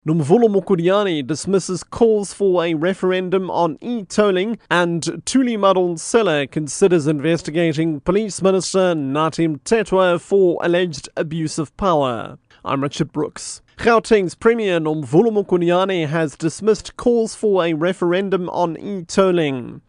Nomvula Mokodiani dismisses calls for a referendum on e-tolling, and Thuli Madonsela considers investigating Police Minister Nathi Mthethwa for alleged abuse of power. I'm Richard Brooks. Gauteng's Premier Nomvula Mokodiani has dismissed calls for a referendum on e-tolling.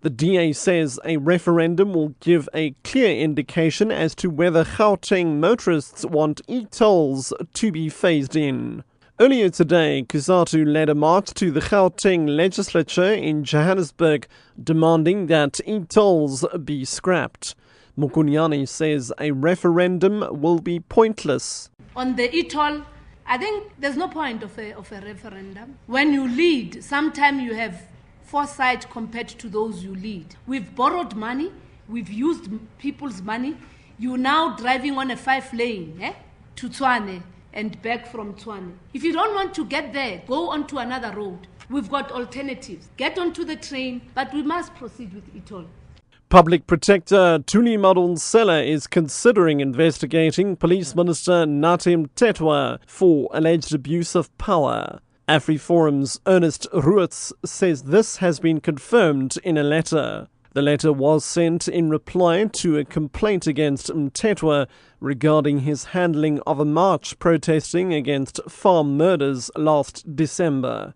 The DA says a referendum will give a clear indication as to whether Gauteng motorists want e-tolls to be phased in. Earlier today, Cusatu led a march to the Gauteng legislature in Johannesburg demanding that e-tolls be scrapped. Mokodiani says a referendum will be pointless. On the e-toll, I think there's no point of a referendum. When you lead, sometimes you have foresight compared to those you lead. We've borrowed money, we've used people's money. You're now driving on a 5-lane to Tshwane and back from Tshwane. If you don't want to get there, go onto another road. We've got alternatives. Get onto the train, but we must proceed with e-toll. Public Protector Thuli Madonsela is considering investigating Police Minister Nathi Mthethwa for alleged abuse of power. AfriForum's Ernest Ruetz says this has been confirmed in a letter. The letter was sent in reply to a complaint against Mthethwa regarding his handling of a march protesting against farm murders last December.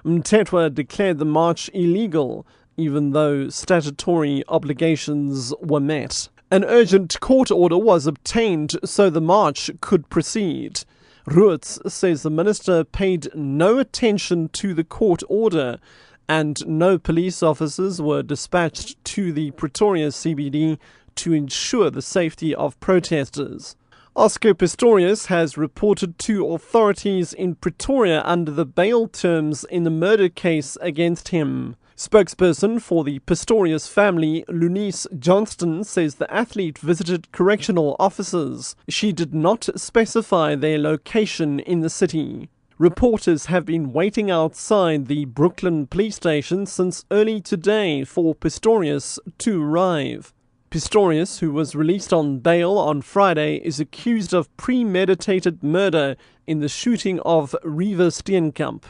Mthethwa declared the march illegal, even though statutory obligations were met. An urgent court order was obtained so the march could proceed. Ruetz says the minister paid no attention to the court order and no police officers were dispatched to the Pretoria CBD to ensure the safety of protesters. Oscar Pistorius has reported to authorities in Pretoria under the bail terms in the murder case against him. Spokesperson for the Pistorius family, Lunice Johnston, says the athlete visited correctional officers. She did not specify their location in the city. Reporters have been waiting outside the Brooklyn police station since early today for Pistorius to arrive. Pistorius, who was released on bail on Friday, is accused of premeditated murder in the shooting of Reeva Steenkamp.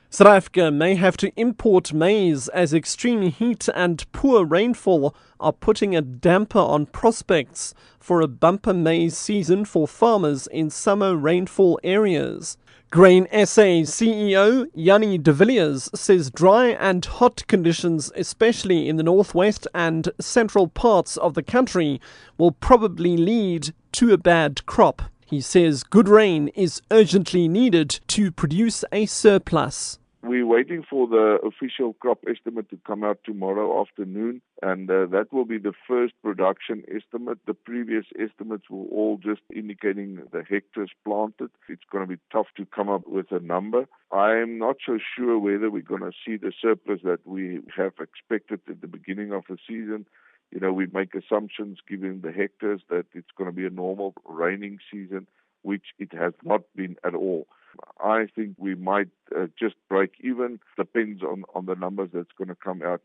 South Africa may have to import maize as extreme heat and poor rainfall are putting a damper on prospects for a bumper maize season for farmers in summer rainfall areas. Grain SA CEO Jannie de Villiers says dry and hot conditions, especially in the northwest and central parts of the country, will probably lead to a bad crop. He says good rain is urgently needed to produce a surplus. We're waiting for the official crop estimate to come out tomorrow afternoon, and that will be the first production estimate. The previous estimates were all just indicating the hectares planted. It's going to be tough to come up with a number. I'm not so sure whether we're going to see the surplus that we have expected at the beginning of the season. You know, we make assumptions given the hectares that it's going to be a normal raining season, which it has not been at all. I think we might just break even. Depends on the numbers that's going to come out.